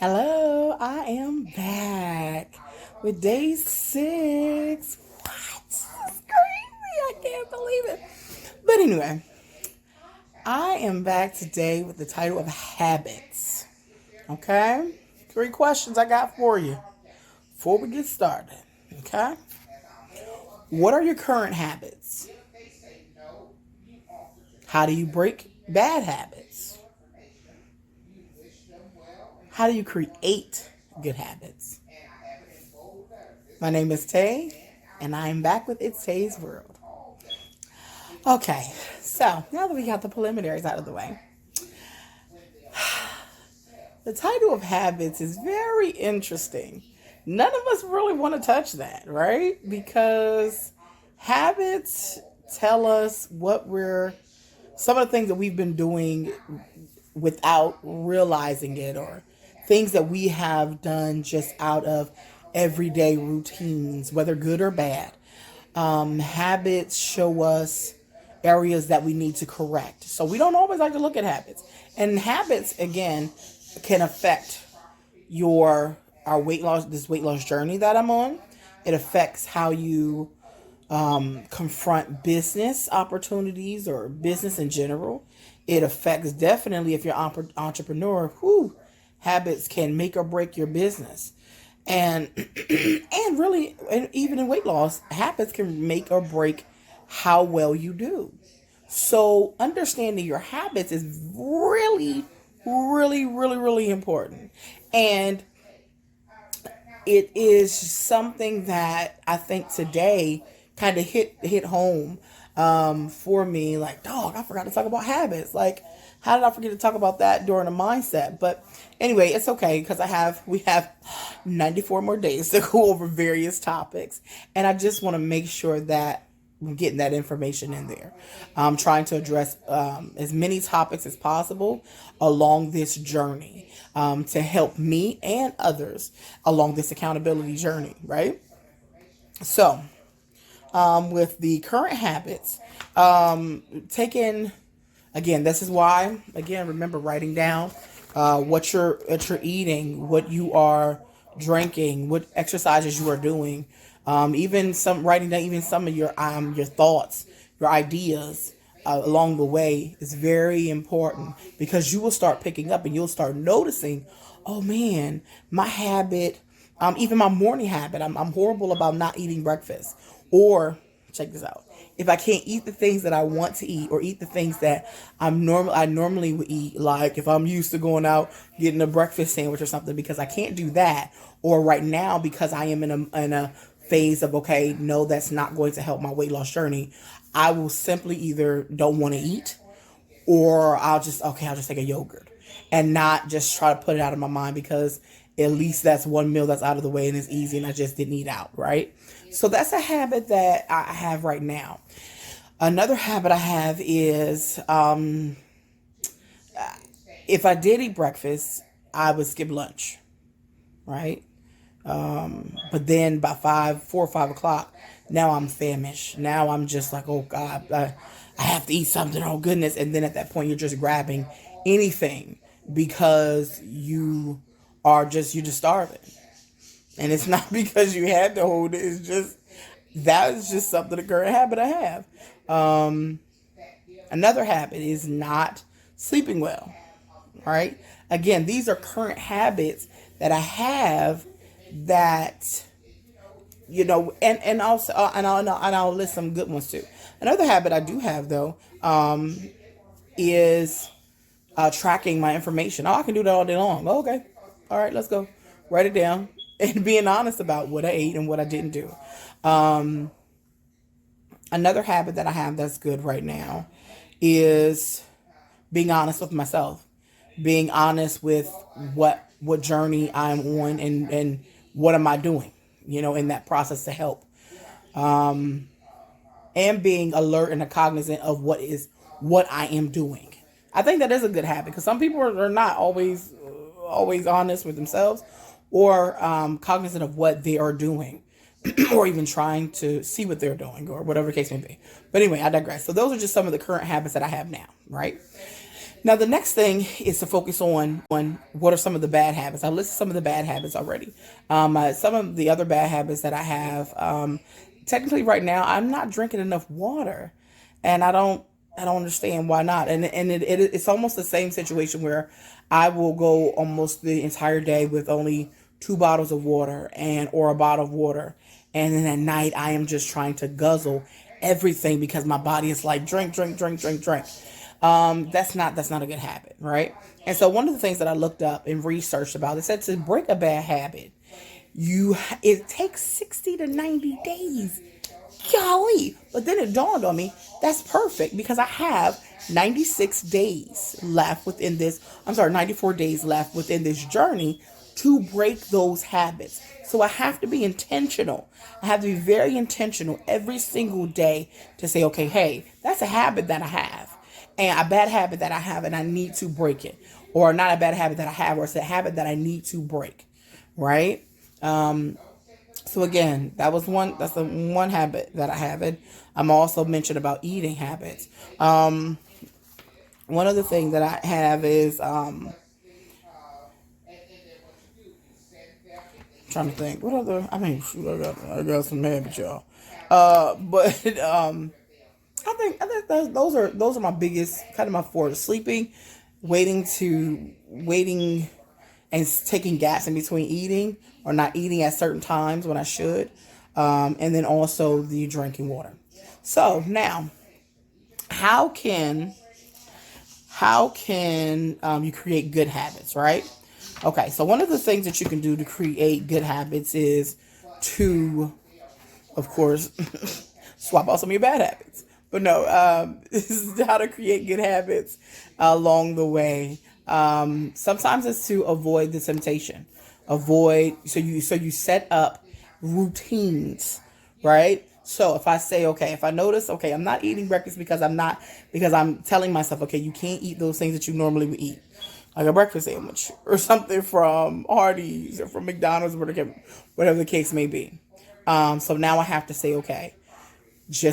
Hello, I am back with day 6. What? This is crazy. I can't believe it. But anyway, I am back today with the title of habits. Okay? 3 questions I got for you before we get started. Okay? What are your current habits? How do you break bad habits? How do you create good habits? My name is Tay, and I am back with It's Tay's World. Okay, so now that we got the preliminaries out of the way, the title of habits is very interesting. None of us really want to touch that, right? Because habits tell us some of the things that we've been doing without realizing it, or things that we have done just out of everyday routines, whether good or bad. Habits show us areas that we need to correct. So we don't always like to look at habits. And habits, again, can affect our this weight loss journey that I'm on. It affects how you confront business opportunities or business in general. It affects definitely if you're an entrepreneur. Habits can make or break your business. And and even in weight loss, habits can make or break how well you do. So understanding your habits is really, really, really, really important. And it is something that I think today kind of hit home for me. Like, dog, I forgot to talk about habits. Like, how did I forget to talk about that during the mindset? But anyway, it's okay because we have 94 more days to go over various topics, and I just want to make sure that I'm getting that information in there. I'm trying to address as many topics as possible along this journey to help me and others along this accountability journey, right? So, with the current habits, taking, again, this is why, again, remember writing down what you're eating, what you are drinking, what exercises you are doing, even some writing down even some of your thoughts, your ideas along the way is very important, because you will start picking up and you'll start noticing, oh man, my habit, even my morning habit, I'm horrible about not eating breakfast. Or check this out. If I can't eat the things that I want to eat, or eat the things that I normally would eat, like if I'm used to going out getting a breakfast sandwich or something, because I can't do that, or right now because I am in a phase of, okay, no, that's not going to help my weight loss journey, I will simply either don't want to eat, or I'll just take a yogurt and not just try to put it out of my mind, because at least that's one meal that's out of the way and it's easy and I just didn't eat out, right? So that's a habit that I have right now. Another habit I have is if I did eat breakfast, I would skip lunch, right? But then by 4 or 5 o'clock, now I'm famished. Now I'm just like, oh God, I have to eat something. Oh goodness. And then at that point, you're just grabbing anything because you're just starving. And it's not because you had to hold it. It's just, that is just something, a current habit I have. Another habit is not sleeping well, right? Again, these are current habits that I have that, and also, and I'll list some good ones too. Another habit I do have though, is tracking my information. Oh, I can do that all day long. Oh, okay. All right, let's go. Write it down and being honest about what I ate and what I didn't do. Another habit that I have that's good right now is being honest with myself, being honest with what journey I'm on, and what am I doing, in that process to help, and being alert and cognizant of what I am doing. I think that is a good habit, because some people are not always honest with themselves, or cognizant of what they are doing, or even trying to see what they're doing, or whatever the case may be. But anyway, I digress. So those are just some of the current habits that I have now, right? Now, the next thing is to focus on what are some of the bad habits. I listed some of the bad habits already. Some of the other bad habits that I have. Technically, right now, I'm not drinking enough water, and I don't understand why not. It's almost the same situation where I will go almost the entire day with only 2 bottles of water or a bottle of water, and then at night I am just trying to guzzle everything because my body is like drink, drink, drink, drink, drink. That's not a good habit, right? And so one of the things that I looked up and researched about, it said to break a bad habit, it takes 60 to 90 days. Golly. But then it dawned on me, that's perfect because I have 96 days left within this. I'm sorry, 94 days left within this journey to break those habits. So I have to be intentional. I have to be very intentional every single day to say, okay, hey, that's a habit that I have, and a bad habit that I have, and I need to break it. Or not a bad habit that I have, or it's a habit that I need to break. Right? So again, that's the one habit that I have. And I'm also mentioned about eating habits. One other thing that I have is trying to think. What other? I mean, shoot, I got some habits, y'all. But I think those are my biggest, kind of my four: sleeping, waiting and taking gaps in between eating, or not eating at certain times when I should, and then also the drinking water. So now, how can you create good habits, right? Okay, so one of the things that you can do to create good habits is to, of course, swap out some of your bad habits. But no, this is how to create good habits along the way. Sometimes it's to avoid the temptation. So you set up routines, right? So if I say, okay, if I notice, okay, I'm not eating breakfast because I'm telling myself, okay, you can't eat those things that you normally would eat, like a breakfast sandwich or something from Hardee's or from McDonald's, whatever the case may be. So now I have to say, okay, you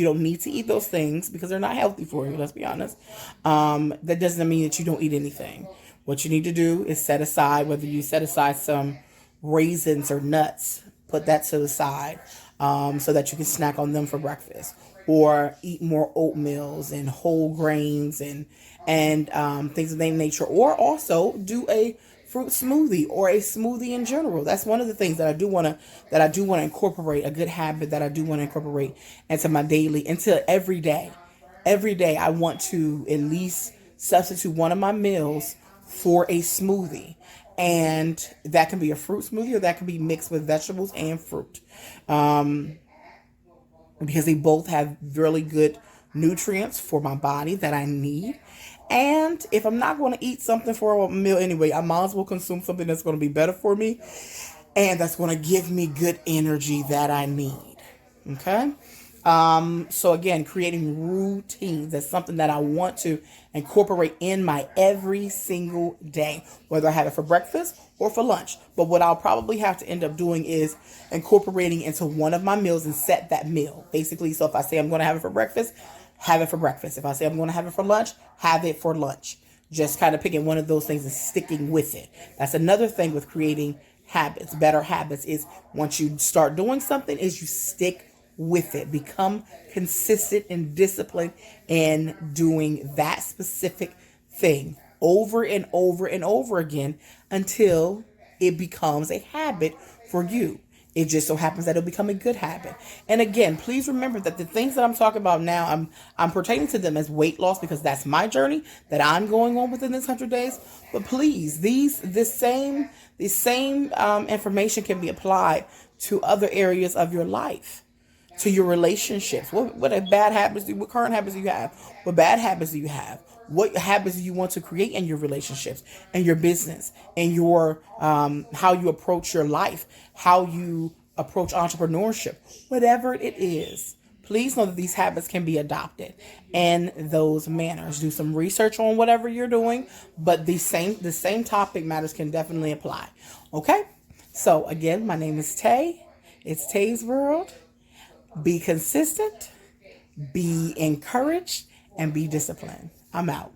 don't need to eat those things because they're not healthy for you. Let's be honest. That doesn't mean that you don't eat anything. What you need to do is set aside, whether you set aside some raisins or nuts, put that to the side, so that you can snack on them for breakfast, or eat more oatmeals and whole grains and things of that nature, or also do a fruit smoothie or a smoothie in general. That's one of the things that I do want to incorporate, a good habit that I do want to incorporate into every day. Every day I want to at least substitute one of my meals for a smoothie. And that can be a fruit smoothie, or that can be mixed with vegetables and fruit. Because they both have really good nutrients for my body that I need. And if I'm not going to eat something for a meal anyway, I might as well consume something that's going to be better for me and that's going to give me good energy that I need. Okay? So again, creating routines. That's something that I want to incorporate in my every single day, whether I have it for breakfast or for lunch. But what I'll probably have to end up doing is incorporating into one of my meals and set that meal. Basically, so if I say I'm going to have it for breakfast, have it for breakfast. If I say I'm going to have it for lunch, have it for lunch. Just kind of picking one of those things and sticking with it. That's another thing with creating habits. Better habits is once you start doing something, is you stick with it. Become consistent and disciplined in doing that specific thing over and over and over again until it becomes a habit for you. It just so happens that it'll become a good habit. And again, please remember that the things that I'm talking about now, I'm pertaining to them as weight loss because that's my journey that I'm going on within this 100 days. But please, this same information can be applied to other areas of your life, to your relationships. What bad habits what current habits do you have? What bad habits do you have? What habits do you want to create in your relationships and your business and your how you approach your life, how you approach entrepreneurship, whatever it is. Please know that these habits can be adopted in those manners. Do some research on whatever you're doing, but the same topic matters can definitely apply. Okay? So again, my name is Tay. It's Tay's World. Be consistent, be encouraged, and be disciplined. I'm out.